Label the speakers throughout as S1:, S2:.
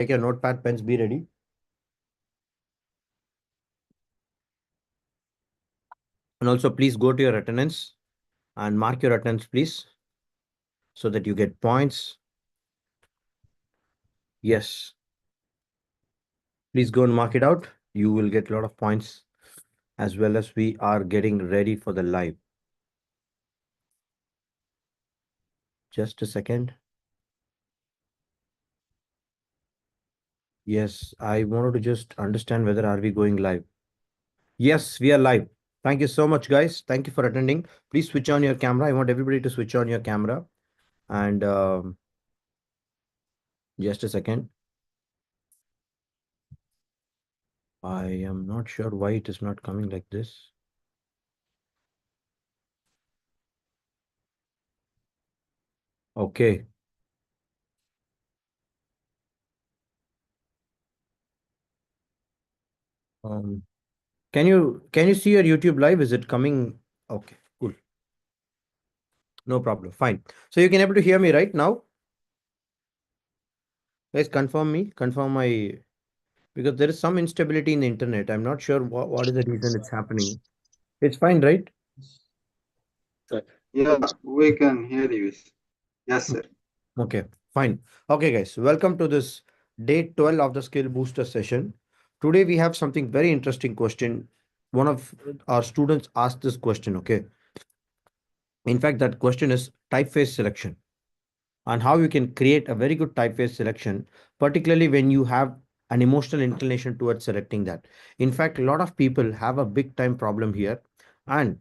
S1: Take your notepad, pens, be ready. And also, please go to your attendance and mark your attendance, please, so that you get points. Yes. Please go and mark it out. You will get a lot of points as well as we are getting ready for the live. Just a second. Yes, I wanted to just understand whether are we going live. Yes, we are live. Thank you so much, guys. Thank you for attending. Please switch on your camera. I want everybody to switch on your camera. And just a second. I am not sure why it is not coming like this. Okay. Um, can you see your YouTube live? Is it coming? Okay, cool. No problem. Fine. So you can able to hear me right now? Guys, confirm me. Confirm my because there is some instability in the internet. I'm not sure what is the reason it's happening. It's fine, right?
S2: Yeah, we can hear you. Yes, sir.
S1: Okay, fine. Okay, guys, welcome to this day 12 of the Skill Booster session. Today we have something very interesting question. One of our students asked this question, okay? In fact, that question is typeface selection and how you can create a very good typeface selection, particularly when you have an emotional inclination towards selecting that. In fact, a lot of people have a big time problem here. And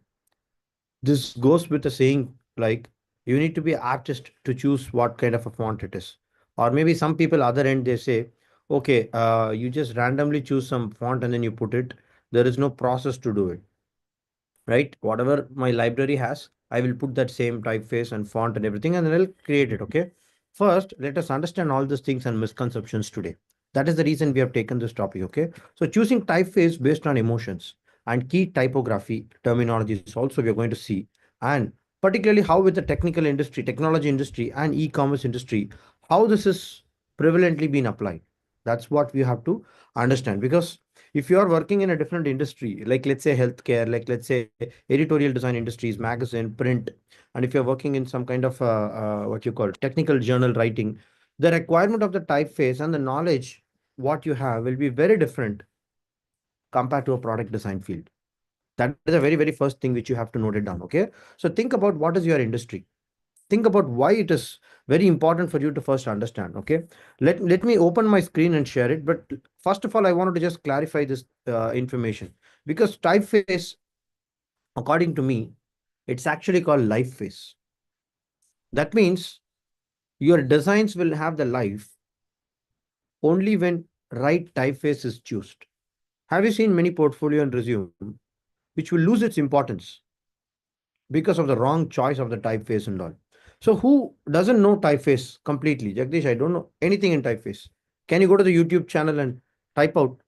S1: this goes with the saying like you need to be an artist to choose what kind of a font it is. Or maybe some people other end they say, okay, you just randomly choose some font and then you put it. There is no process to do it, right? Whatever my library has, I will put that same typeface and font and everything, and then I'll create it. Okay. First, let us understand all these things and misconceptions today. That is the reason we have taken this topic. Okay. So choosing typeface based on emotions and key typography terminologies also we are going to see, and particularly how with the technical industry, technology industry, and e-commerce industry, how this is prevalently been applied. That's what we have to understand because if you are working in a different industry, like let's say healthcare, like let's say editorial design industries, magazine, print, and if you're working in some kind of what you call technical journal writing, the requirement of the typeface and the knowledge what you have will be very different compared to a product design field. That is a very, very first thing which you have to note it down. Okay. So think about what is your industry. Think about why it is very important for you to first understand. Okay. Let me open my screen and share it. But first of all, I wanted to just clarify this information because typeface, according to me, it's actually called life face. That means your designs will have the life only when right typeface is chosen. Have you seen many portfolio and resume which will lose its importance because of the wrong choice of the typeface and all? So who doesn't know typeface completely? Jagdish, I don't know anything in typeface. Can you go to the YouTube channel and type out?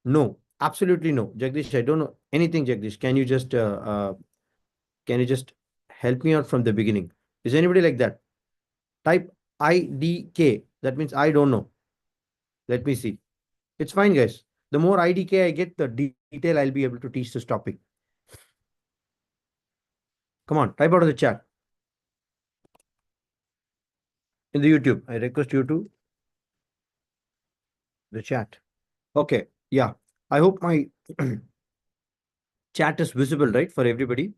S1: No, absolutely no. Jagdish, I don't know anything. Jagdish, can you just help me out from the beginning? Is anybody like that? Type IDK. That means I don't know. Let me see. It's fine, guys. The more IDK I get, the detail I'll be able to teach this topic. Come on, type out of the chat in the YouTube. I request you to the chat. Okay. Yeah. I hope my chat is visible, right, for everybody.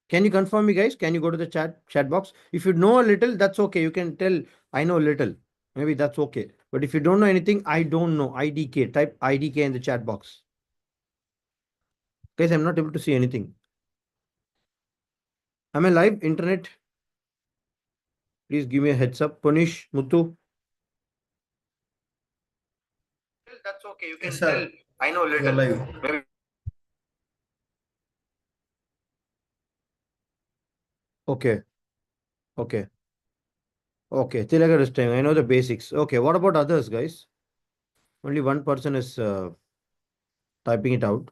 S1: Can you confirm me, guys? Can you go to the chat box? If you know a little, that's okay. You can tell I know a little. Maybe that's okay. But if you don't know anything, I don't know. IDK. Type IDK in the chat box. Guys, I'm not able to see anything. Am I live? Internet? Please give me a heads up. Punish, Muthu. That's okay. You
S2: Yes,
S1: can tell
S2: sir.
S1: I know a
S2: You're
S1: little.
S2: live.
S1: Maybe. Okay. Okay. Okay. Till I got this time. I know the basics. Okay. What about others, guys? Only one person is typing it out.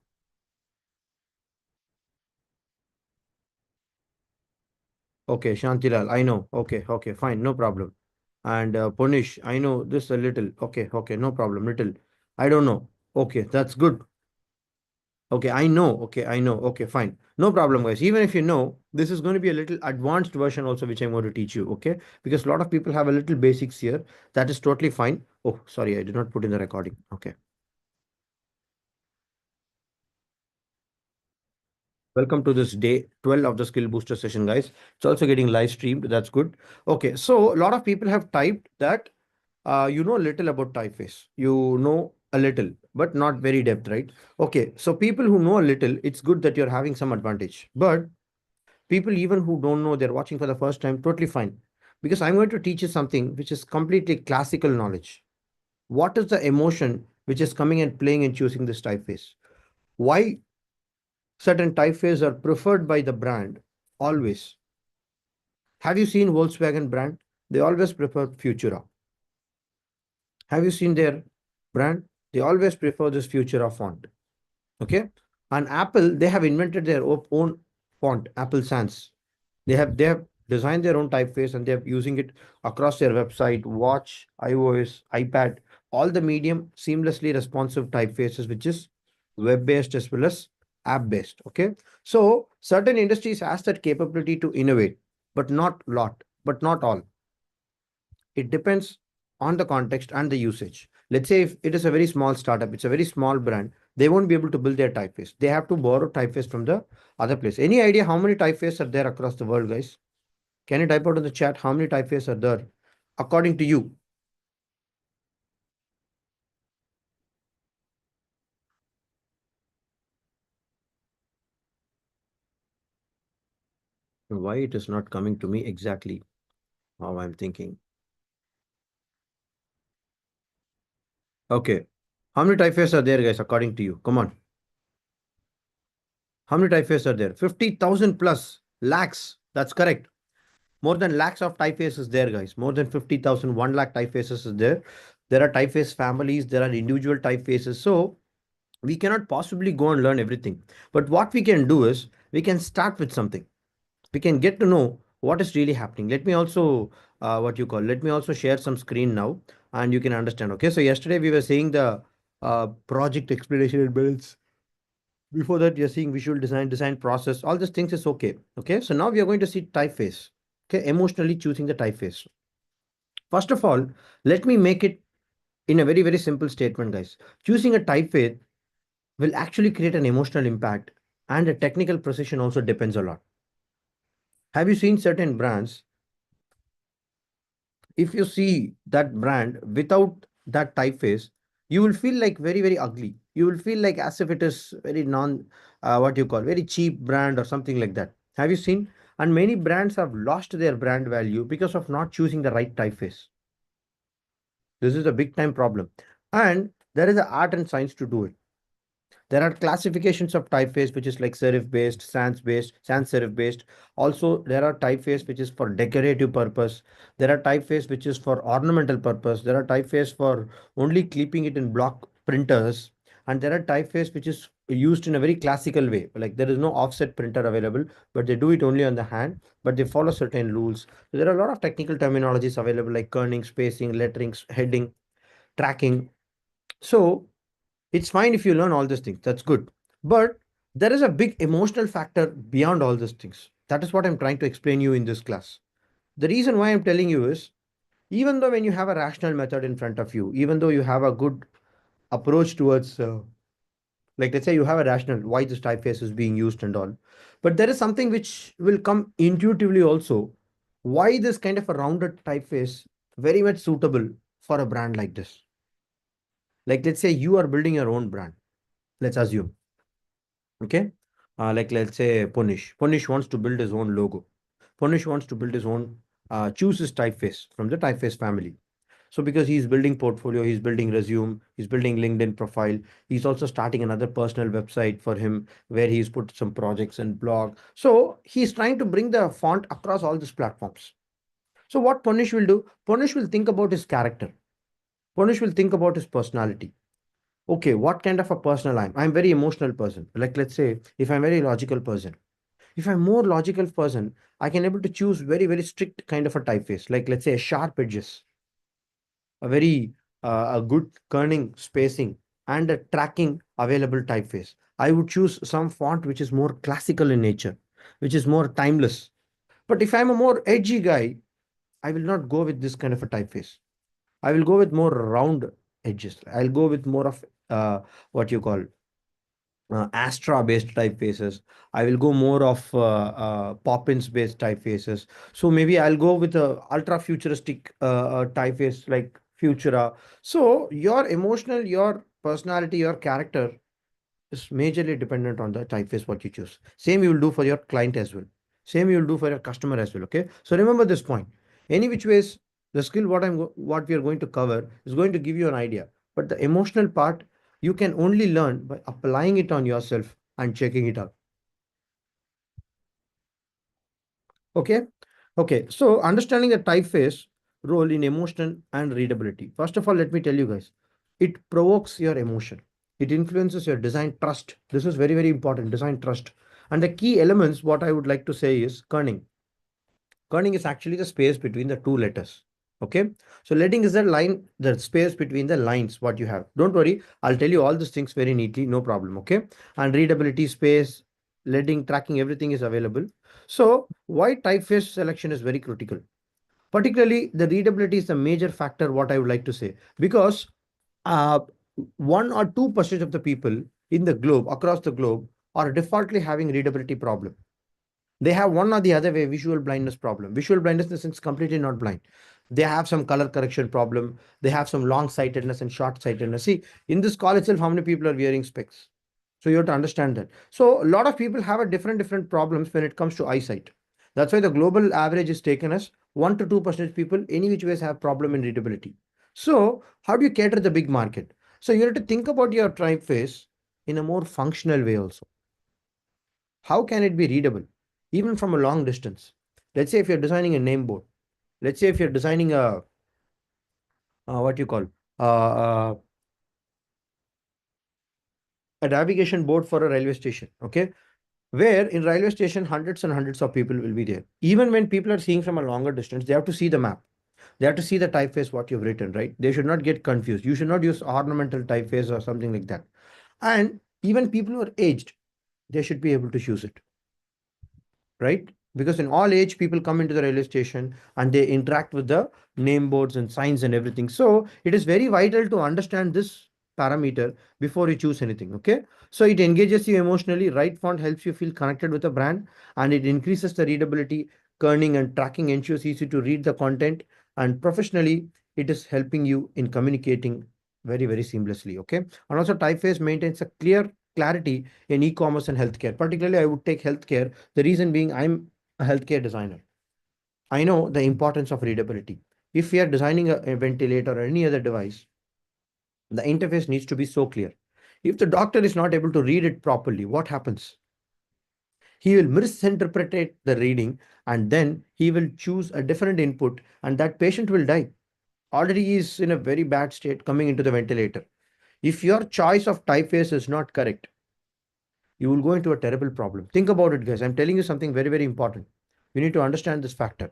S1: Okay, Shantilal, I know. Okay, okay, fine, no problem. And Punish, I know this a little. Okay, okay, no problem. Little. I don't know. Okay, that's good. Okay, I know. Okay, I know. Okay, fine. No problem, guys. Even if you know, this is going to be a little advanced version also, which I'm going to teach you. Okay, because a lot of people have a little basics here. That is totally fine. Oh, sorry, I did not put in the recording. Okay. Welcome to this day 12 of the skill booster session, guys. It's also getting live streamed. That's good. Okay, so a lot of people have typed that you know little about typeface. You know a little, but not very depth, right? Okay, so people who know a little, it's good that you're having some advantage. But people even who don't know, they're watching for the first time, totally fine. Because I'm going to teach you something which is completely classical knowledge. What is the emotion which is coming and playing in choosing this typeface? Why certain typefaces are preferred by the brand always? Have you seen Volkswagen brand? They always prefer Futura. Have you seen their brand? They always prefer this Futura font. Okay. And Apple, they have invented their own font, Apple Sans. They have designed their own typeface and they're using it across their website, watch, iOS, iPad, all the medium seamlessly responsive typefaces, which is web-based as well as app-based. Okay. So certain industries has that capability to innovate, but not lot, but not all. It depends on the context and the usage. Let's say if it is a very small startup, it's a very small brand, they won't be able to build their typeface. They have to borrow typeface from the other place. Any idea how many typefaces are there across the world, guys? Can you type out in the chat how many typefaces are there according to you? Why it is not coming to me exactly how I'm thinking? Okay. How many typefaces are there, guys, according to you? Come on. How many typefaces are there? 50,000 plus lakhs. That's correct. More than lakhs of typefaces there, guys. More than 50,000, 1 lakh typefaces is there. There are typeface families, there are individual typefaces. So we cannot possibly go and learn everything. But what we can do is we can start with something. We can get to know what is really happening. Let me also, let me also share some screen now and you can understand. Okay. So yesterday we were seeing the project explanation in minutes. Before that, you're seeing visual design, design process, all these things is okay. Okay. So now we are going to see typeface. Okay. Emotionally choosing the typeface. First of all, let me make it in a very, very simple statement, guys. Choosing a typeface will actually create an emotional impact and the technical precision also depends a lot. Have you seen certain brands? If you see that brand without that typeface, you will feel like very, very ugly. You will feel like as if it is very what you call very cheap brand or something like that. Have you seen? And many brands have lost their brand value because of not choosing the right typeface. This is a big time problem. And there is an art and science to do it. There are classifications of typeface, which is like serif based, sans serif based. Also, there are typeface which is for decorative purpose. There are typeface which is for ornamental purpose. There are typeface for only clipping it in block printers. And there are typeface which is used in a very classical way. Like there is no offset printer available, but they do it only on the hand, but they follow certain rules. So there are a lot of technical terminologies available like kerning, spacing, lettering, heading, tracking. So it's fine if you learn all these things. That's good. But there is a big emotional factor beyond all these things. That is what I'm trying to explain you in this class. The reason why I'm telling you is even though when you have a rational method in front of you, even though you have a good approach towards, like let's say you have a rational why this typeface is being used and all, but there is something which will come intuitively also. Why this kind of a rounded typeface very much suitable for a brand like this? Like let's say you are building your own brand. Let's assume. Okay. Like let's say Punish. Punish wants to build his own logo. Punish wants to build his own, choose his typeface from the typeface family. So because he's building portfolio, he's building resume, he's building LinkedIn profile. He's also starting another personal website for him where he's put some projects and blog. So he's trying to bring the font across all these platforms. So what Punish will do? Punish will think about his character. Punish will think about his personality. Okay, what kind of a person I'm very emotional person. Like let's say if I'm very logical person, if I'm more logical person, I can able to choose very, very strict kind of a typeface, like let's say a sharp edges. a very a good kerning spacing, and a tracking available typeface. I would choose some font which is more classical in nature, which is more timeless. But if I'm a more edgy guy, I will not go with this kind of a typeface. I will go with more round edges. I'll go with more of what you call Astra based typefaces. I will go more of Poppins based typefaces. So maybe I'll go with a ultra futuristic typeface like Futura. So your emotional, your personality, your character is majorly dependent on the typeface what you choose. Same you will do for your client as well. Same you will do for your customer as well. Okay. So remember this point. Any which ways, the skill what we are going to cover is going to give you an idea. But the emotional part you can only learn by applying it on yourself and checking it out. Okay. Okay. So understanding the typeface role in emotion and readability. First of all, let me tell you guys, it provokes your emotion. It influences your design trust. This is very, very important. Design trust. And the key elements, what I would like to say is kerning. Kerning is actually the space between the two letters. Okay. So leading is the line, the space between the lines, what you have. Don't worry. I'll tell you all these things very neatly. No problem. Okay. And readability space, leading, tracking, everything is available. So why typeface selection is very critical. Particularly the readability is the major factor, what I would like to say. Because uh, 1 or 2% of the people in the globe, across the globe, are defaultly having readability problem. They have one or the other way visual blindness problem. Visual blindness in the sense completely not blind. They have some color correction problem. They have some long sightedness and short sightedness. See, in this call itself, how many people are wearing specs? So you have to understand that. So a lot of people have a different problems when it comes to eyesight. That's why the global average is taken as 1 to 2% people any which ways have problem in readability. So how do you cater the big market? So you have to think about your typeface in a more functional way also. How can it be readable even from a long distance? Let's say if you're designing a name board. Let's say if you're designing a what you call uh, a navigation board for a railway station. Okay, where in railway station hundreds and hundreds of people will be there. Even when people are seeing from a longer distance, they have to see the map. They have to see the typeface what you've written, right? They should not get confused. You should not use ornamental typeface or something like that. And even people who are aged, they should be able to use it, right? Because in all age, people come into the railway station and they interact with the name boards and signs and everything. So it is very vital to understand this parameter before you choose anything. Okay. So it engages you emotionally. Right font helps you feel connected with the brand, and it increases the readability. Kerning and tracking ensures easy to read the content, and professionally, it is helping you in communicating very, very seamlessly. Okay. And also, typeface maintains a clear clarity in e-commerce and healthcare. Particularly, I would take healthcare, the reason being, I'm a healthcare designer. I know the importance of readability. If we are designing a ventilator or any other device, the interface needs to be so clear. If the doctor is not able to read it properly, what happens? He will misinterpret the reading, and then he will choose a different input, and that patient will die. Already he is in a very bad state coming into the ventilator. If your choice of typeface is not correct, you will go into a terrible problem. Think about it, guys. I'm telling you something very, very important. You need to understand this factor.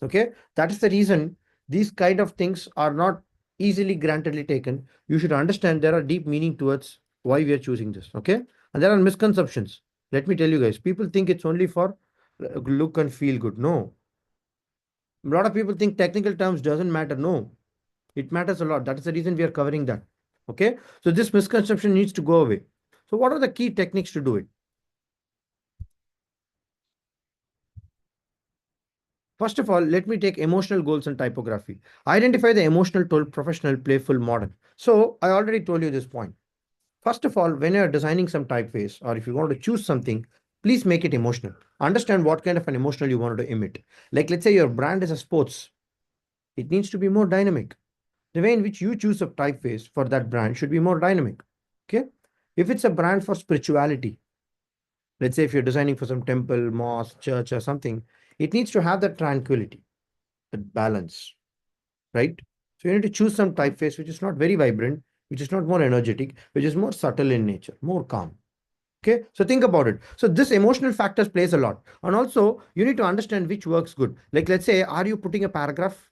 S1: Okay. That is the reason these kind of things are not easily grantedly taken. You should understand there are deep meaning towards why we are choosing this. Okay. And there are misconceptions. Let me tell you guys, people think it's only for look and feel good. No. A lot of people think technical terms doesn't matter. No, it matters a lot. That is the reason we are covering that. Okay. So this misconception needs to go away. So what are the key techniques to do it? First of all, let me take emotional goals and typography. Identify the emotional tool, professional, playful, modern. So I already told you this point. First of all, when you're designing some typeface or if you want to choose something, please make it emotional. Understand what kind of an emotional you want to emit. Like let's say your brand is a sports, it needs to be more dynamic. The way in which you choose a typeface for that brand should be more dynamic. Okay. If it's a brand for spirituality, let's say if you're designing for some temple, mosque, church, or something, it needs to have that tranquility, that balance, right? So you need to choose some typeface which is not very vibrant, which is not more energetic, which is more subtle in nature, more calm. Okay, so think about it. So this emotional factors plays a lot, and also you need to understand which works good. Like let's say, are you putting a paragraph?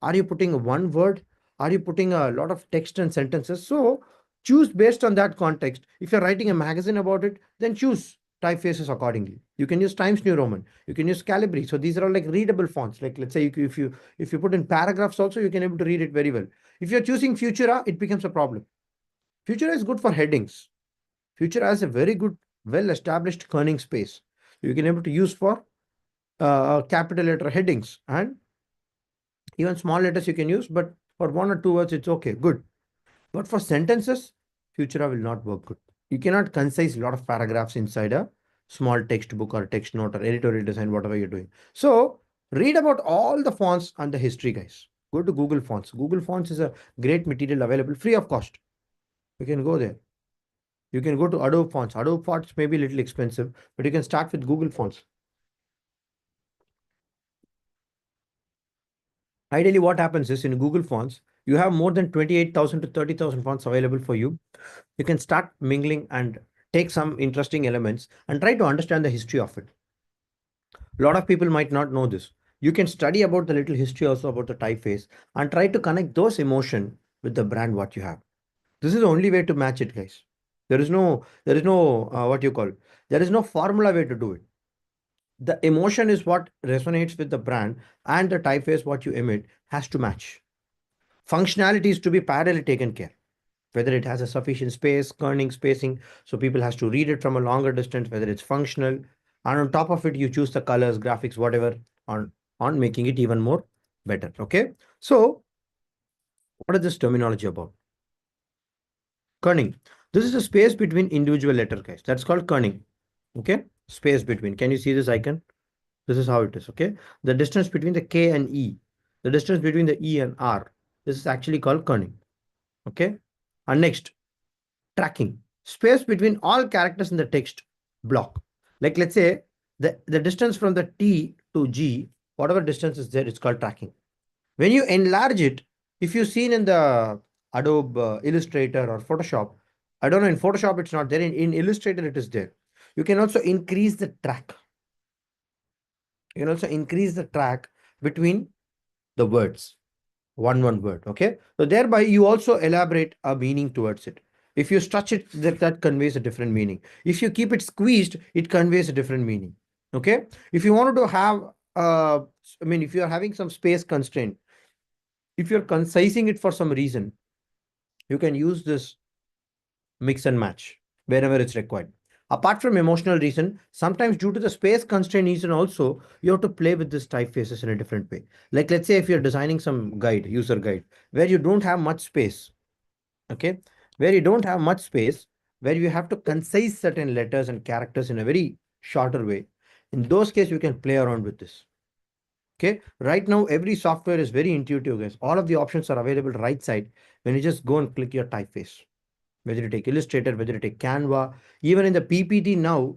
S1: Are you putting one word? Are you putting a lot of text and sentences? So choose based on that context. If you're writing a magazine about it, then choose typefaces accordingly. You can use Times New Roman. You can use Calibri. So these are all like readable fonts. Like let's say if you put in paragraphs also, you can able to read it very well. If you're choosing Futura, it becomes a problem. Futura is good for headings. Futura has a very good, well-established kerning space. You can able to use for capital letter headings, and even small letters you can use, but for one or two words, it's okay, good. But for sentences, Futura will not work good. You cannot concise a lot of paragraphs inside a small textbook or text note or editorial design, whatever you're doing. So read about all the fonts and the history, guys. Go to Google Fonts. Google Fonts is a great material available free of cost. You can go there. You can go to Adobe Fonts. Adobe Fonts may be a little expensive, but you can start with Google Fonts. Ideally, what happens is in Google Fonts, you have more than 28,000 to 30,000 fonts available for you. You can start mingling and take some interesting elements and try to understand the history of it. A lot of people might not know this. You can study about the little history also about the typeface and try to connect those emotion with the brand what you have. This is the only way to match it, guys. There is no what you call. There is no formula way to do it. The emotion is what resonates with the brand, and the typeface what you emit has to match. Functionality is to be parallelly taken care, whether it has a sufficient space, kerning spacing, so people has to read it from a longer distance, whether it's functional, and on top of it, you choose the colors, graphics, whatever, on making it even more better. Okay. So what is this terminology about? Kerning. This is a space between individual letter, guys. That's called kerning. Okay. Space between. Can you see this icon? This is how it is. Okay. The distance between the K and E, the distance between the E and R. This is actually called kerning. Okay. And next, tracking. Space between all characters in the text block. Like let's say the distance from the T to G, whatever distance is there, it's called tracking. When you enlarge it, if you've seen in the Adobe Illustrator or Photoshop, I don't know, in Photoshop it's not there, in Illustrator it is there. You can also increase the track. You can also increase the track between the words. One word. Okay. So thereby you also elaborate a meaning towards it. If you stretch it, that conveys a different meaning. If you keep it squeezed, it conveys a different meaning. Okay. If you wanted to have if you're having some space constraint, if you're concising it for some reason, you can use this mix and match wherever it's required. Apart from emotional reason, sometimes due to the space constraint reason also, you have to play with this typefaces in a different way. Like let's say if you're designing some guide, user guide, where you don't have much space, okay, where you don't have much space, where you have to concise certain letters and characters in a very shorter way. In those cases, you can play around with this. Okay, right now every software is very intuitive, guys. All of the options are available right side when you just go and click your typeface. Whether you take Illustrator, whether you take Canva, even in the PPT now,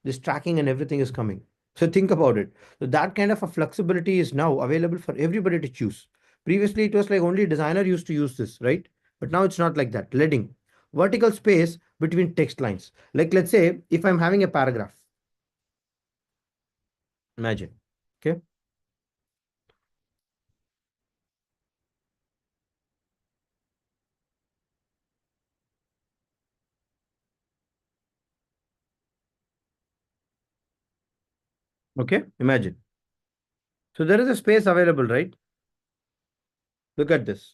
S1: this tracking and everything is coming. So think about it. So that kind of a flexibility is now available for everybody to choose. Previously, it was like only designer used to use this, right? But now it's not like that. Leading vertical space between text lines. Like let's say if I'm having a paragraph, imagine. Okay. Okay. Imagine. So there is a space available, right? Look at this.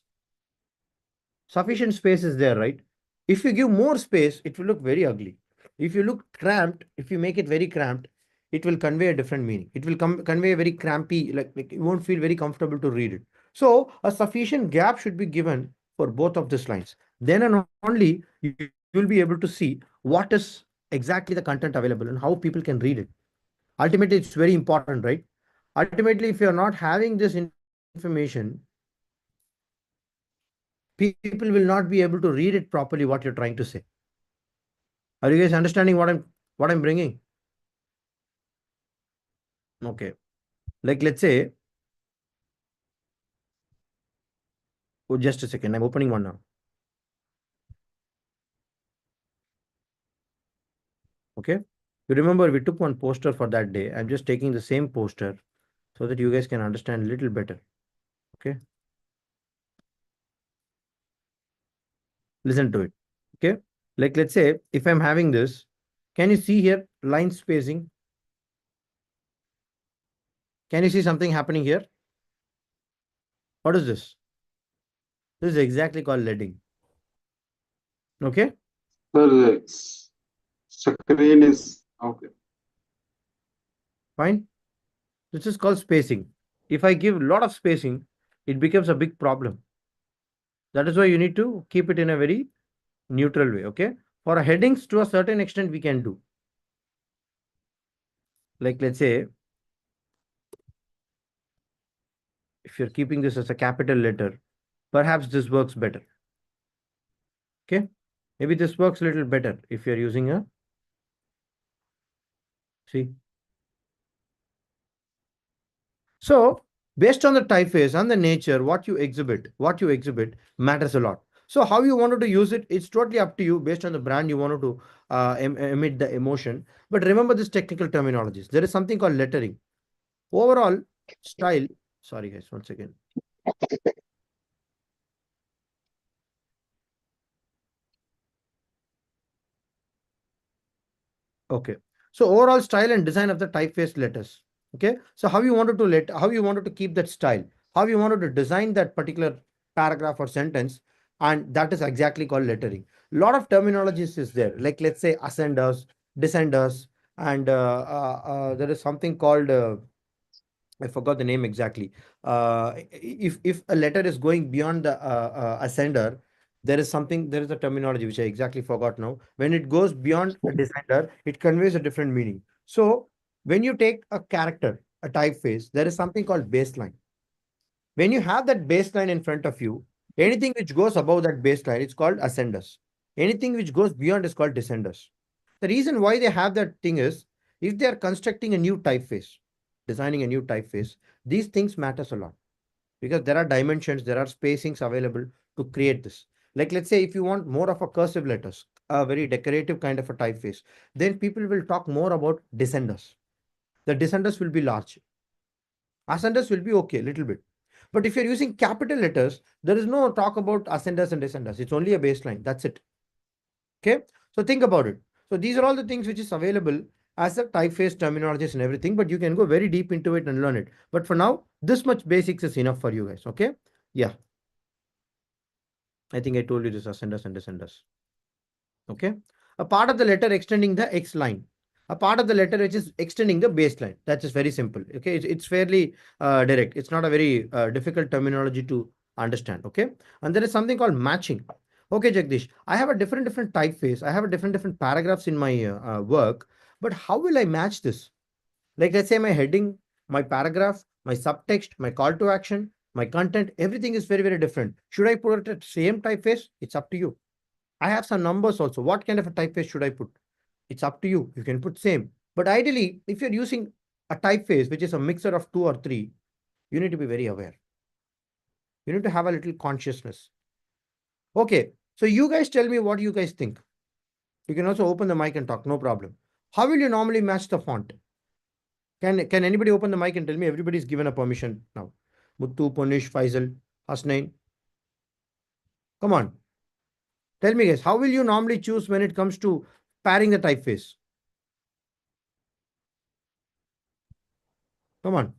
S1: Sufficient space is there, right? If you give more space, it will look very ugly. If you look cramped, if you make it very cramped, it will convey a different meaning. It will convey a very crampy, like you won't feel very comfortable to read it. So a sufficient gap should be given for both of these lines. Then and only you will be able to see what is exactly the content available and how people can read it. Ultimately, it's very important, right? Ultimately, if you're not having this information, people will not be able to read it properly what you're trying to say. Are you guys understanding what I'm bringing? Okay. Like let's say, oh, just a second, I'm opening one now. Okay. You remember we took one poster for that day. I'm just taking the same poster so that you guys can understand a little better. Okay. Listen to it. Okay. Like let's say if I'm having this, can you see here line spacing? Can you see something happening here? What is this? This is exactly called leading. Okay.
S2: Sir, the screen is okay.
S1: Fine. This is called spacing. If I give a lot of spacing, it becomes a big problem. That is why you need to keep it in a very neutral way. Okay. For headings, to a certain extent, we can do. Like let's say, if you're keeping this as a capital letter, perhaps this works better. Okay. Maybe this works a little better if you're using a, see. So based on the typeface and the nature, what you exhibit matters a lot. So how you wanted to use it, it's totally up to you based on the brand you wanted to emit the emotion. But remember this technical terminologies. There is something called lettering. Overall style. Sorry guys, once again. Okay. So overall style and design of the typeface letters. Okay. So how you wanted to keep that style, how you wanted to design that particular paragraph or sentence, and that is exactly called lettering. A lot of terminologies is there. Like let's say ascenders, descenders, and there is something called I forgot the name exactly. If a letter is going beyond the ascender, there is a terminology which I exactly forgot now. When it goes beyond a descender, it conveys a different meaning. So when you take a character, a typeface, there is something called baseline. When you have that baseline in front of you, anything which goes above that baseline, it's called ascenders. Anything which goes beyond is called descenders. The reason why they have that thing is if they are constructing a new typeface, designing a new typeface, these things matters a lot because there are dimensions, there are spacings available to create this. Like let's say if you want more of a cursive letters, a very decorative kind of a typeface, then people will talk more about descenders. The descenders will be large. Ascenders will be okay, little bit. But if you're using capital letters, there is no talk about ascenders and descenders. It's only a baseline. That's it. Okay. So think about it. So these are all the things which is available as a typeface terminologies and everything, but you can go very deep into it and learn it. But for now, this much basics is enough for you guys. Okay. Yeah. I think I told you this ascenders and descenders. Okay. A part of the letter extending the X line. A part of the letter which is extending the baseline. That is very simple. Okay. It's fairly direct. It's not a very difficult terminology to understand. Okay. And there is something called matching. Okay, Jagdish, I have a different typeface. I have a different paragraphs in my work. But how will I match this? Like let's say my heading, my paragraph, my subtext, my call to action, my content, everything is very different. Should I put it at same typeface? It's up to you. I have some numbers also. What kind of a typeface should I put? It's up to you. You can put same. But ideally, if you're using a typeface, which is a mixer of two or three, you need to be very aware. You need to have a little consciousness. Okay. So you guys tell me what you guys think. You can also open the mic and talk, no problem. How will you normally match the font? Can anybody open the mic and tell me everybody's given a permission now? Muttu, Punish, Faisal, Hasnain. Come on. Tell me guys, how will you normally choose when it comes to pairing the typeface? Come on.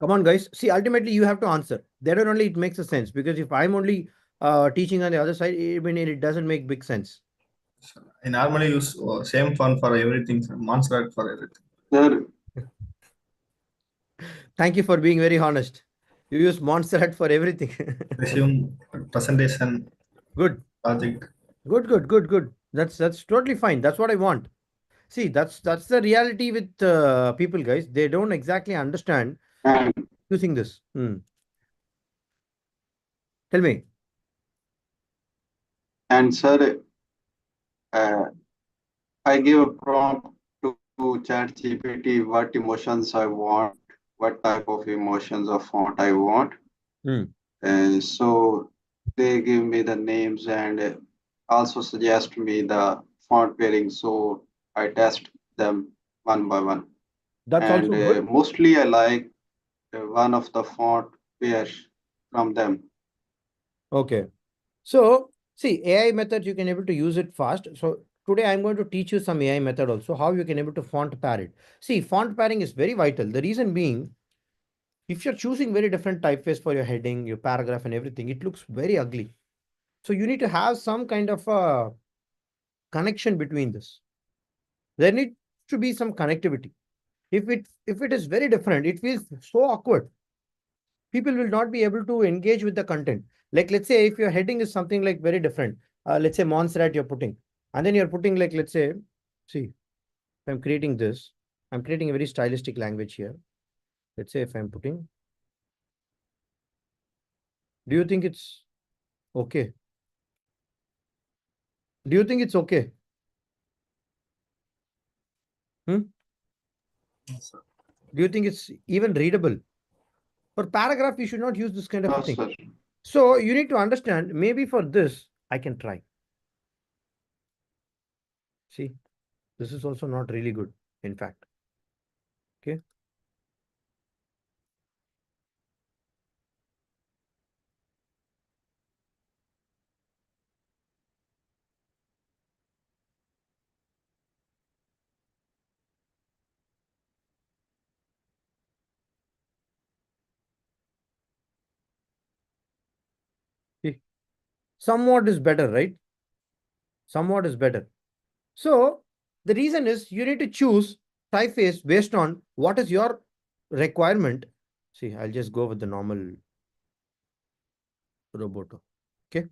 S1: Come on, guys. See, ultimately, you have to answer. Then only it makes a sense. Because if I'm only teaching on the other side, I mean, it doesn't make big sense.
S3: I normally use same font for everything, Montserrat for everything.
S2: Sir,
S1: Thank you for being very honest. You use Montserrat for everything.
S3: Resume, presentation,
S1: Good,
S3: project.
S1: good. That's totally fine. That's what I want. See, that's the reality with people, guys. They don't exactly understand
S2: and
S1: using this. Tell me.
S2: sir, uh, I give a prompt to ChatGPT what emotions I want, what type of emotions or font I want.
S1: Hmm.
S2: So they give me the names and also suggest me the font pairing. So I test them one by one.
S1: That's
S2: And
S1: also good.
S2: mostly I like one of the font pair from them.
S1: Okay. So see, AI method, you can able to use it fast. So today I'm going to teach you some AI method also, how you can able to font pair it. See, font pairing is very vital. The reason being, if you're choosing very different typeface for your heading, your paragraph and everything, it looks very ugly. So you need to have some kind of a connection between this. There needs to be some connectivity. If it is very different, it feels so awkward. People will not be able to engage with the content. Like let's say if your heading is something like very different, let's say Montserrat you're putting, and then you're putting like let's say, see, if I'm creating this, I'm creating a very stylistic language here. Let's say if I'm putting, do you think it's okay? Do you think it's okay? Hmm?
S3: Yes, sir.
S1: Do you think it's even readable? For paragraph, you should not use this kind of
S2: No,
S1: a thing.
S2: sir.
S1: So you need to understand, maybe for this, I can try. See, this is also not really good, in fact. Okay. See, somewhat is better, right? Somewhat is better. So the reason is you need to choose typeface based on what is your requirement. See, I'll just go with the normal Roboto. Okay,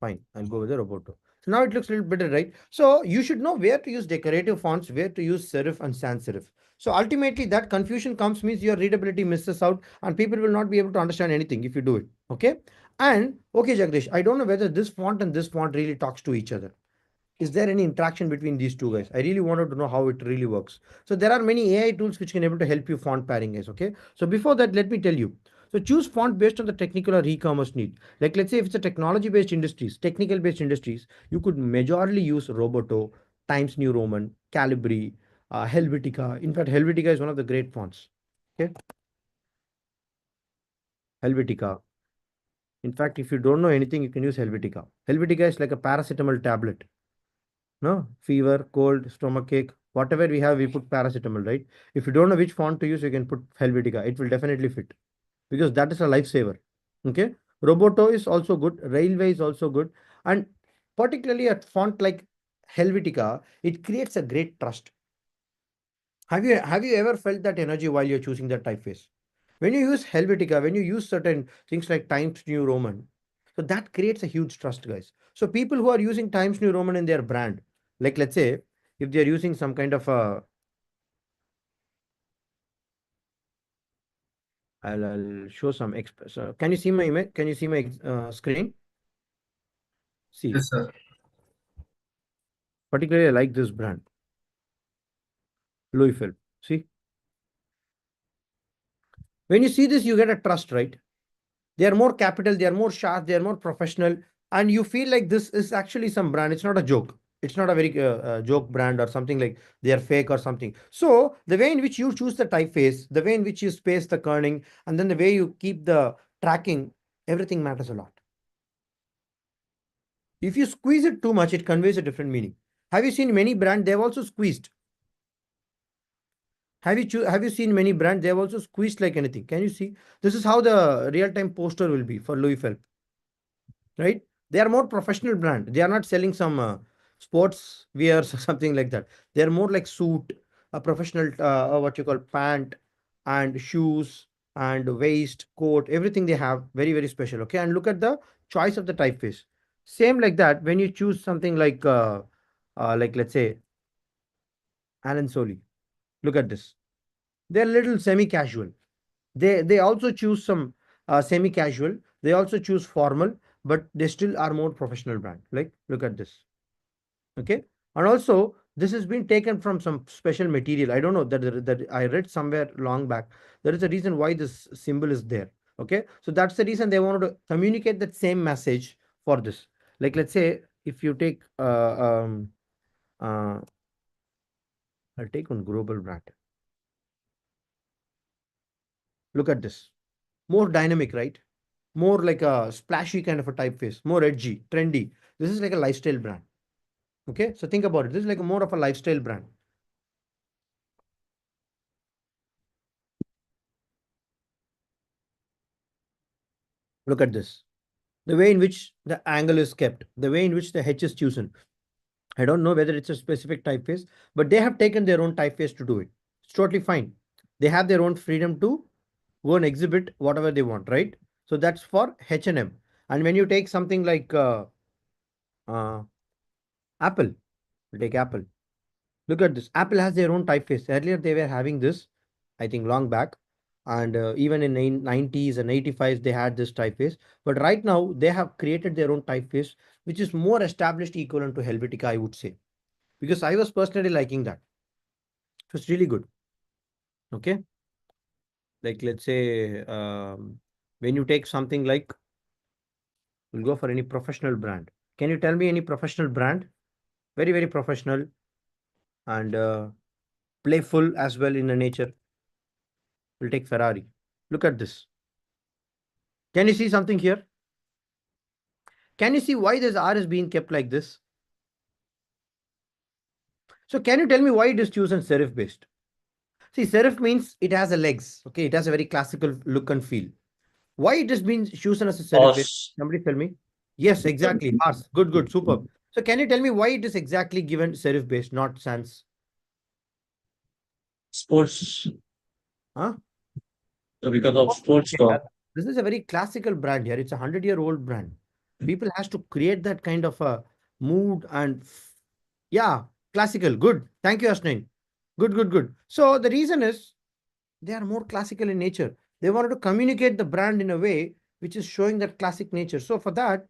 S1: fine. I'll go with the Roboto. So now it looks a little better, right? So you should know where to use decorative fonts, where to use serif and sans serif. So ultimately, that confusion comes means your readability misses out, and people will not be able to understand anything if you do it. Okay. And okay, Jagdish, I don't know whether this font and this font really talks to each other. Is there any interaction between these two guys? I really wanted to know how it really works. So there are many AI tools which can able to help you font pairing guys. Okay. So before that, let me tell you. So choose font based on the technical or e-commerce need. Like let's say if it's a technology based industries, technical based industries, you could majorly use Roboto, Times New Roman, Calibri, Helvetica. In fact, Helvetica is one of the great fonts. Okay. Helvetica. In fact, if you don't know anything, you can use Helvetica. Helvetica is like a paracetamol tablet. No, fever, cold, stomach ache, whatever we have, we put paracetamol, right? If you don't know which font to use, you can put Helvetica. It will definitely fit because that is a lifesaver. Okay. Roboto is also good. Railway is also good. And particularly a font like Helvetica, it creates a great trust. Have you ever felt that energy while you're choosing that typeface? When you use Helvetica, when you use certain things like Times New Roman, so that creates a huge trust, guys. So people who are using Times New Roman in their brand, like let's say if they're using some kind of a, I'll show some. So can you see my image? Can you see my screen? See,
S3: Yes, sir.
S1: particularly I like this brand, Louis Philippe. See, when you see this, you get a trust, right? They are more capital, they are more sharp, they are more professional, and you feel like this is actually some brand. It's not a joke. It's not a very joke brand or something like they are fake or something. So the way in which you choose the typeface, the way in which you space the kerning, and then the way you keep the tracking, everything matters a lot. If you squeeze it too much, it conveys a different meaning. Have you seen many brands? They've also squeezed. Have you seen many brands? They've also squeezed like anything. Can you see? This is how the real time poster will be for Louis Phelps, right? They are more professional brand. They are not selling some sports wears or something like that. They are more like suit, a professional, what you call pant and shoes and waist, coat, everything they have very, very special. Okay. And look at the choice of the typeface. Same like that. When you choose something like let's say Alan Soli, look at this. They're little semi-casual. They also choose some semi-casual. They also choose formal, but they still are more professional brand. Like look at this. Okay, and also this has been taken from some special material. I don't know that I read somewhere long back. There is a reason why this symbol is there. Okay, so that's the reason they wanted to communicate that same message for this. Like let's say if you take uh, I'll take one global brand. Look at this. More dynamic, right? More like a splashy kind of a typeface, more edgy, trendy. This is like a lifestyle brand. Okay, so think about it. This is like a more of a lifestyle brand. Look at this. The way in which the angle is kept, the way in which the H is chosen. I don't know whether it's a specific typeface, but they have taken their own typeface to do it. It's totally fine. They have their own freedom to go and exhibit whatever they want, right? So that's for H&M. And when you take something like uh, Apple, we'll take Apple. Look at this. Apple has their own typeface. Earlier, they were having this, I think, long back. And even in 90s and 85s, they had this typeface. But right now, they have created their own typeface, which is more established equivalent to Helvetica, I would say. Because I was personally liking that. So it's really good. Okay. Like, let's say, when you take something like, we'll go for any professional brand. Can you tell me any professional brand? Very, very professional and playful as well in the nature. We'll take Ferrari. Look at this. Can you see something here? Can you see why this R is being kept like this? So can you tell me why it is chosen serif based? See, serif means it has a legs. Okay, it has a very classical look and feel. Why it is being chosen as a serif based?
S4: Horse.
S1: Somebody tell me. Yes, exactly. Horse. Good, good, superb. So can you tell me why it is exactly given serif based, not sans?
S4: Sports.
S1: Huh?
S4: Because of sports
S1: Okay,
S4: car.
S1: this is a very classical brand here. It's a 100-year-old brand. People has to create that kind of a mood and yeah, classical. Good. Thank you, Ashnain. Good, good, good. So the reason is they are more classical in nature. They wanted to communicate the brand in a way which is showing that classic nature. So for that,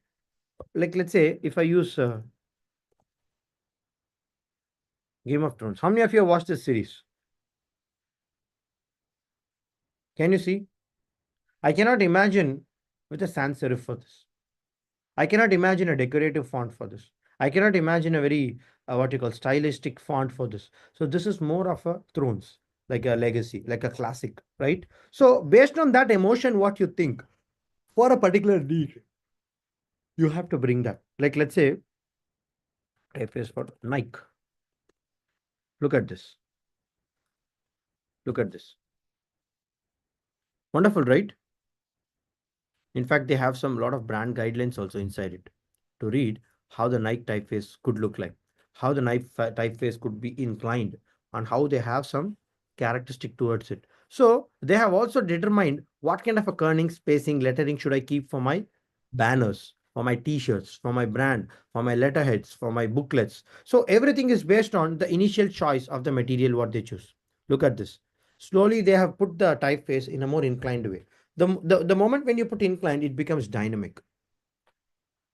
S1: like let's say if I use Game of Thrones, how many of you have watched this series? Can you see? I cannot imagine with a sans serif for this. I cannot imagine a decorative font for this. I cannot imagine a very what you call stylistic font for this. So this is more of a Thrones, like a legacy, like a classic, right? So based on that emotion, what you think for a particular need, you have to bring that. Like let's say, F is for Nike. Look at this. Look at this. Wonderful, right? In fact, they have some lot of brand guidelines also inside it to read how the Nike typeface could look like, how the Nike typeface could be inclined, and how they have some characteristic towards it. So they have also determined what kind of a kerning, spacing, lettering should I keep for my banners, for my t-shirts, for my brand, for my letterheads, for my booklets. So everything is based on the initial choice of the material what they choose. Look at this. Slowly they have put the typeface in a more inclined way. The moment when you put inclined, it becomes dynamic.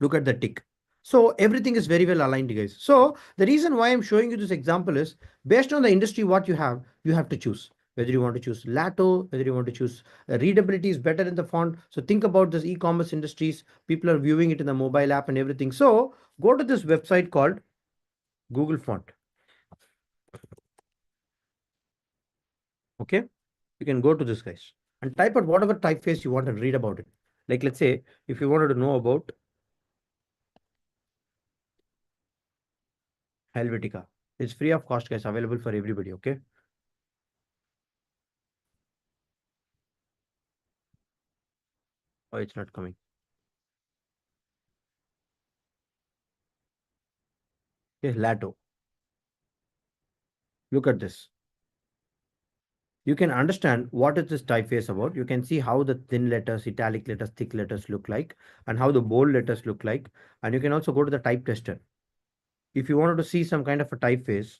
S1: Look at the tick. So everything is very well aligned, guys. So the reason why I'm showing you this example is based on the industry what you have to choose. Whether you want to choose Lato, whether you want to choose readability is better in the font. So think about this e-commerce industries. People are viewing it in the mobile app and everything. So go to this website called Google Font. Okay, you can go to this, guys, and type out whatever typeface you want and read about it. Like let's say if you wanted to know about Helvetica. It's free of cost, guys, available for everybody. Okay. Oh, it's not coming. Okay, Lato. Look at this. You can understand what is this typeface about. You can see how the thin letters, italic letters, thick letters look like, and how the bold letters look like. And you can also go to the type tester. If you wanted to see some kind of a typeface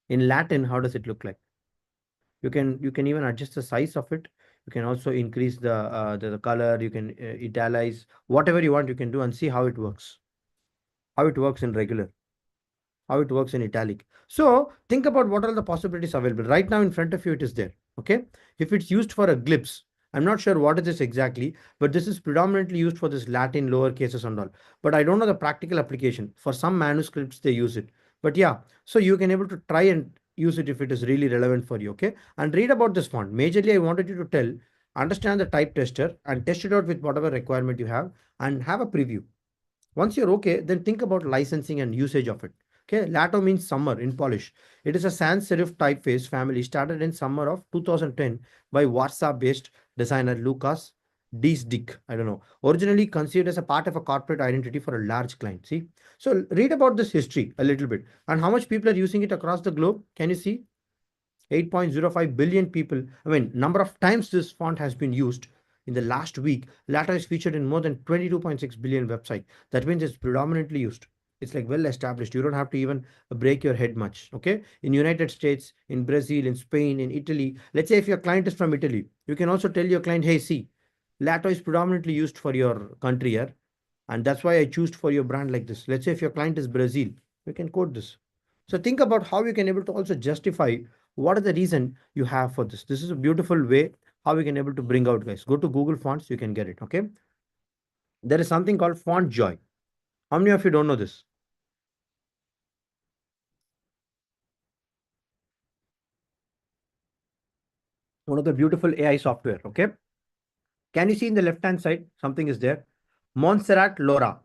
S1: in Latin, how does it look like? You can even adjust the size of it. You can also increase the color. You can italize whatever you want. You can do and see how it works. How it works in regular. How it works in italic. So think about what are the possibilities available. Right now in front of you, it is there. Okay. If it's used for a glyphs, I'm not sure what is this exactly, but this is predominantly used for this Latin lower cases and all. But I don't know the practical application. For some manuscripts, they use it. But yeah, so you can able to try and use it if it is really relevant for you. Okay. And read about this font. Majorly, I wanted you to understand the type tester and test it out with whatever requirement you have and have a preview. Once you're okay, then think about licensing and usage of it. Okay, Lato means summer in Polish. It is a sans serif typeface family started in summer of 2010 by Warsaw-based designer Lukas Diesdick. I don't know. Originally conceived as a part of a corporate identity for a large client. See, so read about this history a little bit and how much people are using it across the globe. Can you see? 8.05 billion people. I mean, number of times this font has been used in the last week. Latter is featured in more than 22.6 billion website. That means it's predominantly used. It's like well established. You don't have to even break your head much. Okay. In United States, in Brazil, in Spain, in Italy. Let's say if your client is from Italy, you can also tell your client, hey, see, Lato is predominantly used for your country here. And that's why I choose for your brand like this. Let's say if your client is Brazil, you can quote this. So think about how you can able to also justify what is the reason you have for this. This is a beautiful way how we can able to bring out, guys. Go to Google Fonts, you can get it. Okay. There is something called Font Joy. How many of you don't know this? One of the beautiful AI software. Okay. Can you see in the left hand side something is there? Montserrat Laura.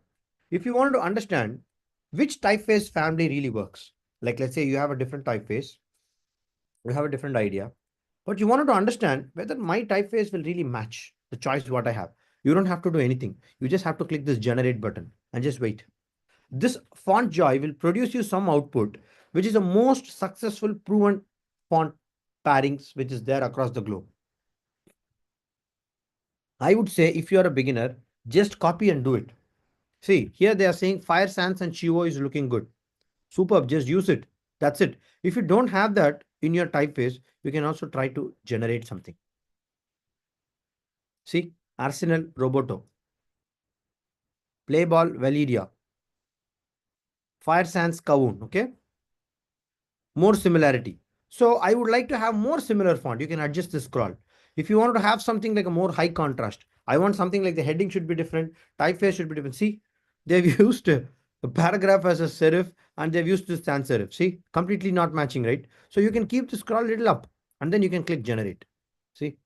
S1: If you want to understand which typeface family really works, like let's say you have a different typeface, you have a different idea, but you wanted to understand whether my typeface will really match the choice what I have. You don't have to do anything. You just have to click this generate button and just wait. This font joy will produce you some output, which is the most successful proven font pairings which is there across the globe. I would say if you are a beginner, just copy and do it. See, here they are saying Fire Sans and Chivo is looking good. Superb, just use it. That's it. If you don't have that in your typeface, you can also try to generate something. See, Arsenal Roboto, Playball Validia, Fire Sans Kavun, okay? More similarity. So I would like to have more similar font. You can adjust the scroll. If you want to have something like a more high contrast, I want something like the heading should be different, typeface should be different. See, they've used a paragraph as a serif and they've used this sans serif. See, completely not matching, right? So you can keep the scroll little up and then you can click generate. See,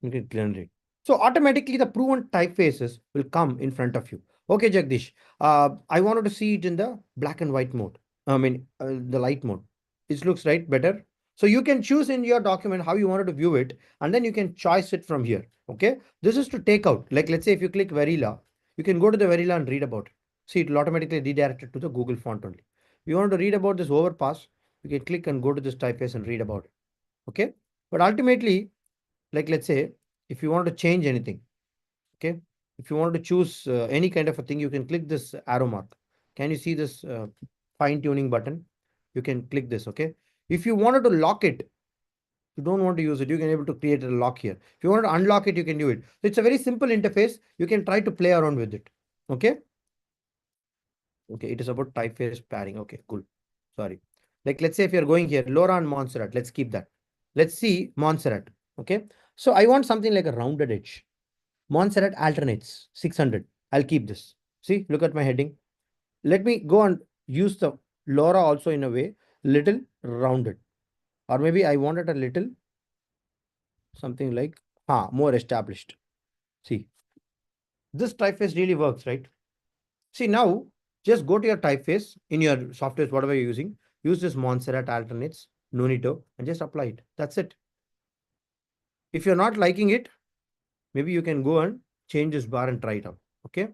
S1: you can generate. So automatically the proven typefaces will come in front of you. Okay, Jagdish, I wanted to see it in the black and white mode. I mean, the light mode. It looks right better. So you can choose in your document how you wanted to view it, and then you can choice it from here. Okay, this is to take out. Like let's say if you click Varila, you can go to the Varila and read about it. See, it will automatically redirect it to the Google font only. If you want to read about this overpass, you can click and go to this typeface and read about it. Okay, but ultimately, like let's say if you want to change anything, okay, if you want to choose any kind of a thing, you can click this arrow mark. Can you see this fine tuning button? You can click this. Okay, if you wanted to lock it, you don't want to use it, you can able to create a lock here. If you want to unlock it, you can do it. So it's a very simple interface. You can try to play around with it. Okay, okay, it is about typeface pairing. Okay, cool. Sorry, like let's say if you're going here, Laura and Montserrat, let's keep that. Let's see Montserrat. Okay, so I want something like a rounded edge. Montserrat alternates 600. I'll keep this. See, look at my heading. Let me go and use the Laura also in a way, little rounded. Or maybe I want it a little something like more established. See, this typeface really works, right? See, now just go to your typeface in your software, whatever you're using. Use this Montserrat alternates, Nunito, and just apply it. That's it. If you're not liking it, maybe you can go and change this bar and try it out. Okay.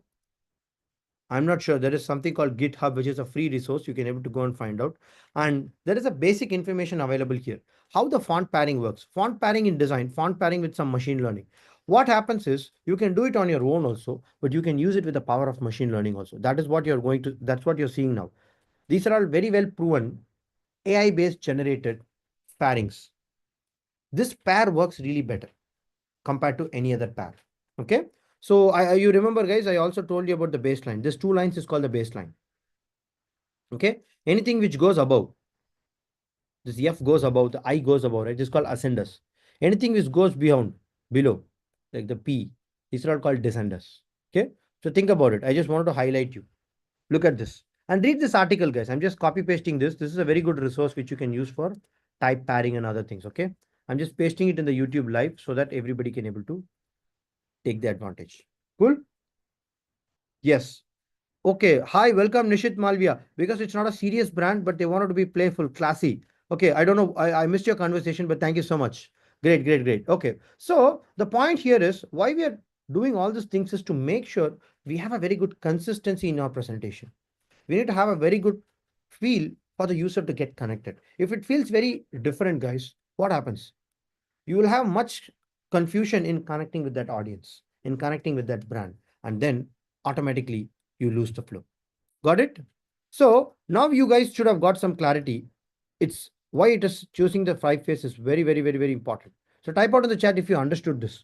S1: I'm not sure. There is something called GitHub, which is a free resource. You can able to go and find out. And there is a basic information available here. How the font pairing works. Font pairing in design, font pairing with some machine learning. What happens is you can do it on your own also, but you can use it with the power of machine learning also. That is what you're going to, that's what you're seeing now. These are all very well proven AI-based generated pairings. This pair works really better compared to any other pair. Okay. So you remember, guys, I also told you about the baseline. This two lines is called the baseline. Okay. Anything which goes above, this F goes above, the I goes above, right? This is called ascenders. Anything which goes beyond, below, like the P, these are all called descenders. Okay. So think about it. I just wanted to highlight you. Look at this. And read this article, guys. I'm just copy pasting this. This is a very good resource which you can use for type pairing and other things. Okay. I'm just pasting it in the YouTube live so that everybody can able to take the advantage. Cool. Yes. Okay. Hi, welcome Nishit Malvia. Because it's not a serious brand, but they wanted to be playful, classy. Okay. I don't know. I missed your conversation, but thank you so much. Great, great, great. Okay. So the point here is why we are doing all these things is to make sure we have a very good consistency in our presentation. We need to have a very good feel for the user to get connected. If it feels very different, guys, what happens? You will have much confusion in connecting with that audience, in connecting with that brand, and then automatically you lose the flow. Got it? So now you guys should have got some clarity. It's why it is choosing the five phase is very, very, very, very important. So type out in the chat if you understood this.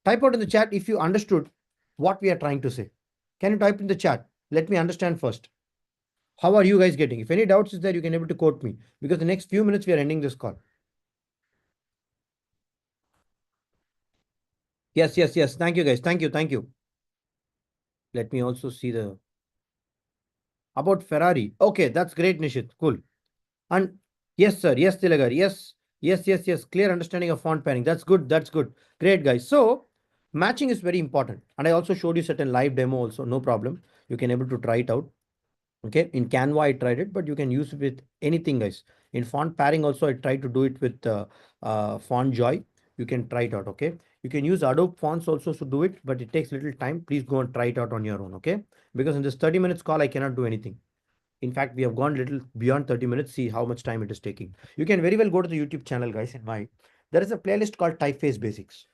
S1: Type out in the chat if you understood what we are trying to say. Can you type in the chat? Let me understand first. How are you guys getting? If any doubts is there, you can able to quote me because the next few minutes we are ending this call. Yes, yes, yes. Thank you, guys. Thank you, thank you. Let me also see the about Ferrari. Okay, that's great, Nishit. Cool. And yes, sir. Yes, Tilagar. Yes, yes, yes, yes. Clear understanding of font pairing. That's good. That's good. Great, guys. So matching is very important. And I also showed you certain live demo also. No problem. You can able to try it out. Okay, in Canva I tried it, but you can use it with anything, guys. In font pairing also I tried to do it with Font Joy. You can try it out. Okay, you can use Adobe fonts also to do it, but it takes little time. Please go and try it out on your own. Okay, because in this 30 minutes call I cannot do anything. In fact, we have gone little beyond 30 minutes. See how much time it is taking. You can very well go to the YouTube channel, guys. In my there is a playlist called Typeface Basics.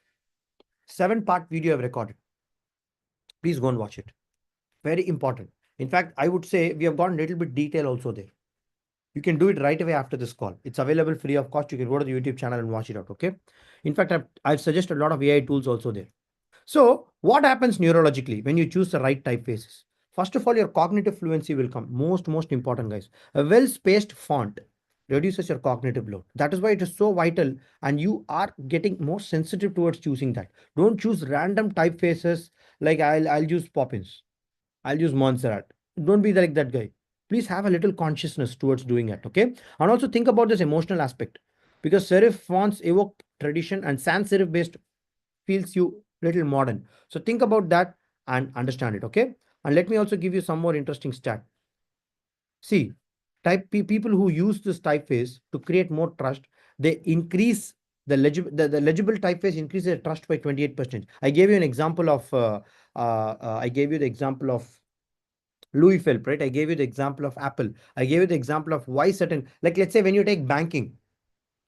S1: 7-part video I've recorded. Please go and watch it. Very important. In fact, I would say we have gone a little bit detail also there. You can do it right away after this call. It's available free of cost. You can go to the YouTube channel and watch it out. Okay. In fact, I've suggested a lot of AI tools also there. So what happens neurologically when you choose the right typefaces? First of all, your cognitive fluency will come. Most important, guys. A well-spaced font reduces your cognitive load. That is why it is so vital, and you are getting more sensitive towards choosing that. Don't choose random typefaces like I'll use Poppins. I'll use Montserrat. Don't be like that guy. Please have a little consciousness towards doing it. Okay. And also think about this emotional aspect because serif fonts evoke tradition and sans serif based feels you little modern. So think about that and understand it. Okay. And let me also give you some more interesting stat. See, people who use this typeface to create more trust, they increase the legible typeface increases their trust by 28%. I gave you an example of I gave you the example of Louis Philippe, right? I gave you the example of Apple. I gave you the example of why certain, like let's say when you take banking,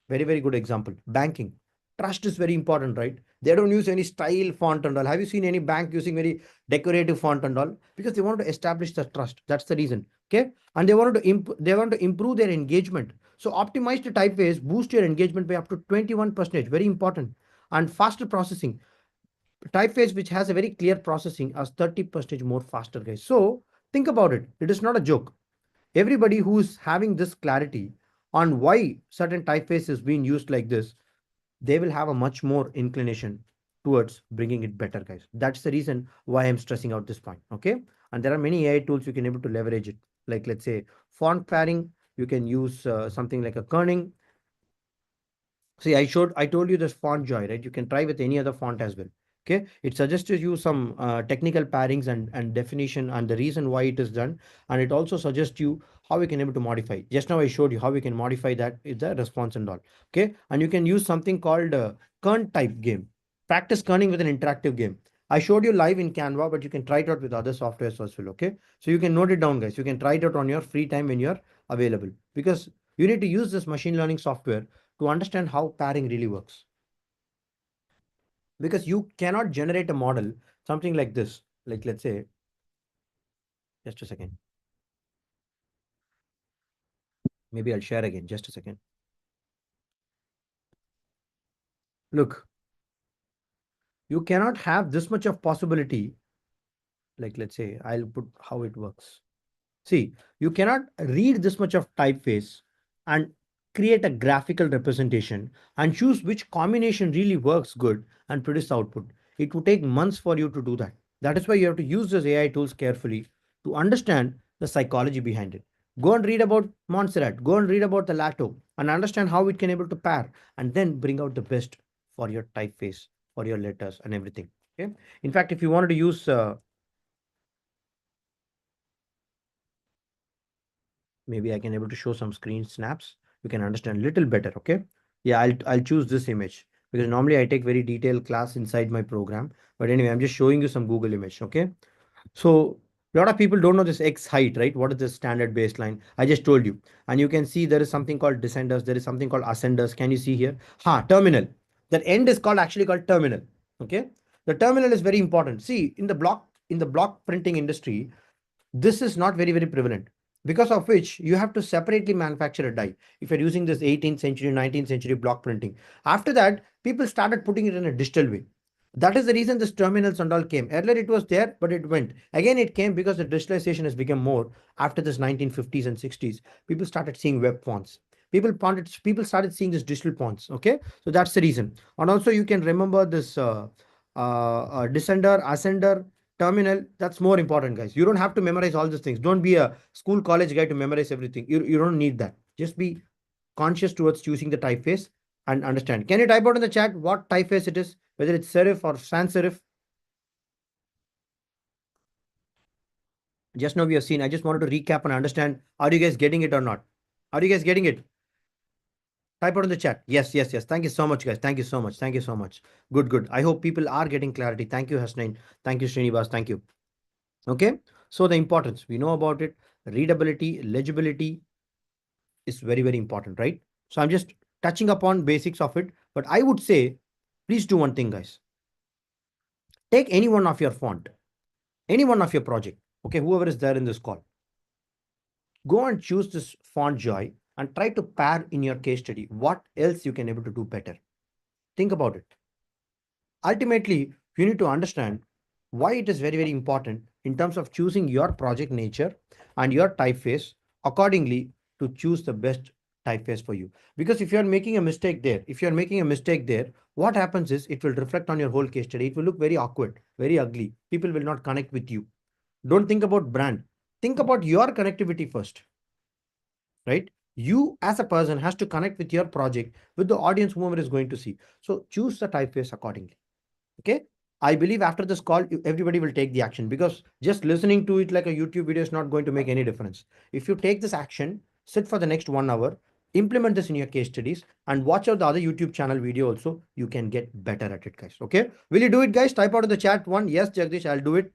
S1: very, very good example. Banking. Trust is very important, right? They don't use any style font and all. Have you seen any bank using very decorative font and all? Because they want to establish the trust. That's the reason. Okay. And they want to improve their engagement. So optimize the typeface, boost your engagement by up to 21%. Very important. And faster processing typeface which has a very clear processing as 30% more faster, guys. So think about it. It is not a joke. Everybody who's having this clarity on why certain typeface is being used like this, they will have a much more inclination towards bringing it better, guys. That's the reason why I'm stressing out this point. Okay. And there are many AI tools you can able to leverage it. Like let's say font pairing, you can use something like a kerning. See, I told you this font joy, right? You can try with any other font as well. Okay. It suggests you some technical pairings and definition and the reason why it is done. And it also suggests you how we can able to modify. Just now I showed you how we can modify that with the response and all. Okay. And you can use something called kern type game. Practice kerning with an interactive game. I showed you live in Canva, but you can try it out with other softwares as well. Okay. So you can note it down, guys. You can try it out on your free time when you're available because you need to use this machine learning software to understand how pairing really works. Because you cannot generate a model, something like this, like let's say, just a second. Maybe I'll share again, just a second. Look, you cannot have this much of possibility. Like let's say, I'll put how it works. See, you cannot read this much of typeface and create a graphical representation and choose which combination really works good and produce output. It would take months for you to do that. That is why you have to use those AI tools carefully to understand the psychology behind it. Go and read about Montserrat, go and read about the Lato and understand how it can able to pair and then bring out the best for your typeface, for your letters and everything. Okay. In fact, if you wanted to use maybe I can able to show some screen snaps. You can understand a little better. Okay. Yeah, I'll choose this image because normally I take very detailed class inside my program. But anyway, I'm just showing you some Google image. Okay. So a lot of people don't know this X height, right? What is the standard baseline? I just told you. And you can see there is something called descenders. There is something called ascenders. Can you see here? Terminal. That end is called actually called terminal. Okay. The terminal is very important. See, in the block printing industry, this is not very, very prevalent, because of which you have to separately manufacture a die. If you're using this 18th century, 19th century block printing, after that, people started putting it in a digital way. That is the reason this terminals and all came. Earlier it was there, but it went. Again, it came because the digitalization has become more after this 1950s and 60s. People started seeing web fonts. People started seeing this digital fonts. Okay, so that's the reason. And also you can remember this descender, ascender, terminal. That's more important, guys. You don't have to memorize all these things. Don't be a school college guy to memorize everything. You don't need that. Just be conscious towards choosing the typeface and understand. Can you type out in the chat what typeface it is, whether it's serif or sans serif? Just now we have seen. I just wanted to recap and understand. Are you guys getting it or not? Are you guys getting it? Type out in the chat. Yes, yes, yes. Thank you so much, guys. Thank you so much. Thank you so much. Good, good. I hope people are getting clarity. Thank you, Hasnain. Thank you, Srinivas. Thank you. Okay. So the importance, we know about it. Readability, legibility is very, very important, right? So I'm just touching upon basics of it. But I would say, please do one thing, guys. Take any one of your font, any one of your project. Okay, whoever is there in this call. Go and choose this font joy and try to pair in your case study what else you can able to do better. Think about it. Ultimately, you need to understand why it is very, very important in terms of choosing your project nature and your typeface accordingly to choose the best typeface for you. Because if you're making a mistake there, what happens is it will reflect on your whole case study. It will look very awkward, very ugly. People will not connect with you. Don't think about brand. Think about your connectivity first, right? You as a person has to connect with your project, with the audience, whoever is going to see. So choose the typeface accordingly. Okay. I believe after this call, everybody will take the action, because just listening to it like a YouTube video is not going to make any difference. If you take this action, sit for the next 1 hour, implement this in your case studies, and watch out the other YouTube channel video also, you can get better at it, guys. Okay. Will you do it, guys? Type out in the chat one. Yes, Jagdish, I'll do it.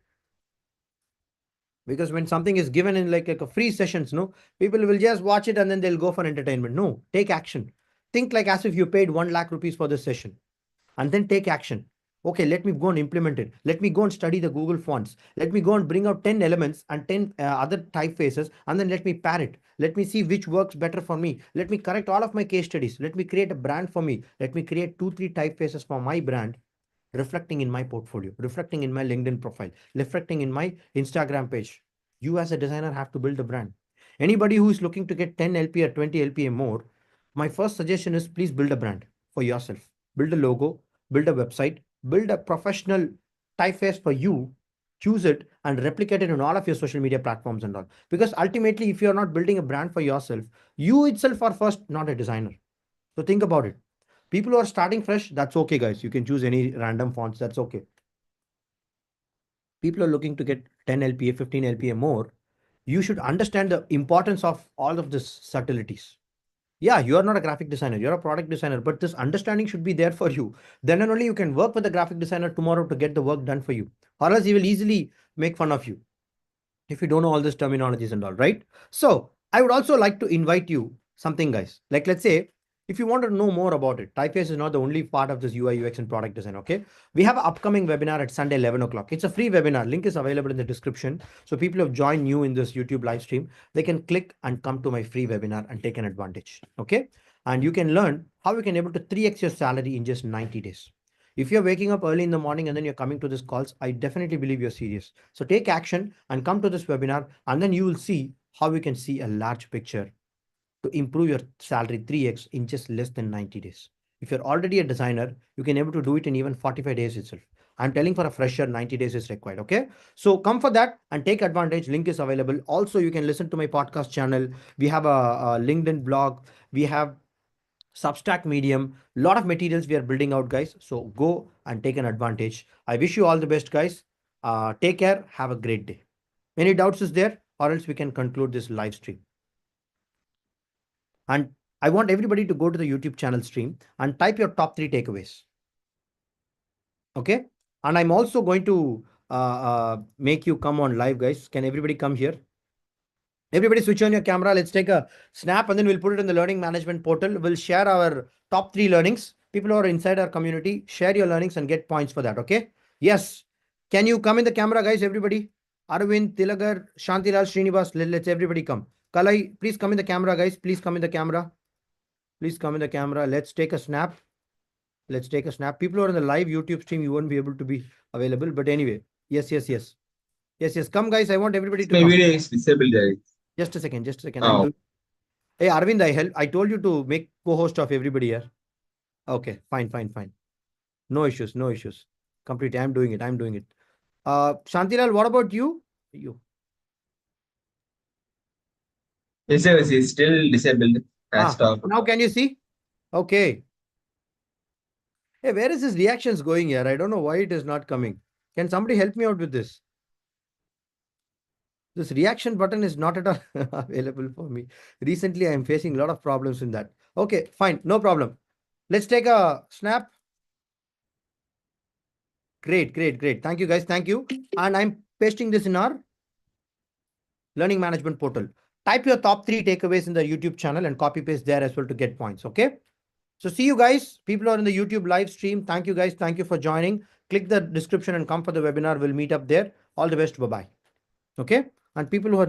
S1: Because when something is given in like a free sessions, no, people will just watch it and then they'll go for entertainment. No, take action. Think like as if you paid 1 lakh rupees for this session, and then take action. Okay, let me go and implement it. Let me go and study the Google fonts. Let me go and bring out 10 elements and 10 other typefaces, and then let me pair it. Let me see which works better for me. Let me correct all of my case studies. Let me create a brand for me. Let me create 2, 3 typefaces for my brand, reflecting in my portfolio, reflecting in my LinkedIn profile, reflecting in my Instagram page. You as a designer have to build a brand. Anybody who is looking to get 10 LP or 20 LPA more, my first suggestion is please build a brand for yourself. Build a logo, build a website, build a professional typeface for you, choose it and replicate it on all of your social media platforms and all. Because ultimately, if you're not building a brand for yourself, you itself are first not a designer. So think about it. People who are starting fresh, that's okay, guys. You can choose any random fonts, that's okay. People are looking to get 10 LPA, 15 LPA more. You should understand the importance of all of these subtleties. Yeah, you are not a graphic designer, you're a product designer, but this understanding should be there for you. Then and only you can work with the graphic designer tomorrow to get the work done for you. Or else he will easily make fun of you if you don't know all these terminologies and all, right? So I would also like to invite you something, guys. Like, let's say, if you want to know more about it, typeface is not the only part of this UI, UX and product design, okay? We have an upcoming webinar at Sunday, 11 o'clock. It's a free webinar. Link is available in the description. So people who have joined new in this YouTube live stream, they can click and come to my free webinar and take an advantage, okay? And you can learn how you can able to 3x your salary in just 90 days. If you're waking up early in the morning and then you're coming to this calls, I definitely believe you're serious. So take action and come to this webinar, and then you will see how we can see a large picture to improve your salary 3x in just less than 90 days. If you're already a designer, you can able to do it in even 45 days itself. I'm telling for a fresher, 90 days is required. Okay. So come for that and take advantage. Link is available. Also, you can listen to my podcast channel. We have a LinkedIn blog. We have Substack Medium. Lot of materials we are building out, guys. So go and take an advantage. I wish you all the best, guys. Take care. Have a great day. Any doubts is there, or else we can conclude this live stream. And I want everybody to go to the YouTube channel stream and type your top 3 takeaways. Okay. And I'm also going to make you come on live, guys. Can everybody come here? Everybody switch on your camera. Let's take a snap and then we'll put it in the learning management portal. We'll share our top 3 learnings. People who are inside our community, share your learnings and get points for that. Okay. Yes. Can you come in the camera, guys? Everybody. Arvind, Tilagar, Shantilal, Srinivas. Let's everybody come. Kalai, please come in the camera, guys. Please come in the camera. Please come in the camera. Let's take a snap. Let's take a snap. People who are in the live YouTube stream, you won't be able to be available. But anyway, yes. Yes. Come, guys. I want everybody to
S5: My
S1: come.
S5: video is disabled, guys.
S1: Just a second. I'm
S5: Oh.
S1: doing. Hey, Arvind, I told you to make co-host of everybody here. Okay, fine. No issues. Completely. I'm doing it. Shantilal, what about you? You.
S5: Yes, sir, it's still disabled.
S1: Now can you see? Okay. Hey, where is this reactions going here? I don't know why it is not coming. Can somebody help me out with this? This reaction button is not at all available for me. Recently, I am facing a lot of problems in that. Okay, fine. No problem. Let's take a snap. Great. Thank you, guys. Thank you. And I'm pasting this in our learning management portal. Type your top 3 takeaways in the YouTube channel and copy paste there as well to get points. Okay. So see you guys. People who are in the YouTube live stream. Thank you, guys. Thank you for joining. Click the description and come for the webinar. We'll meet up there. All the best. Bye-bye. Okay. And people who are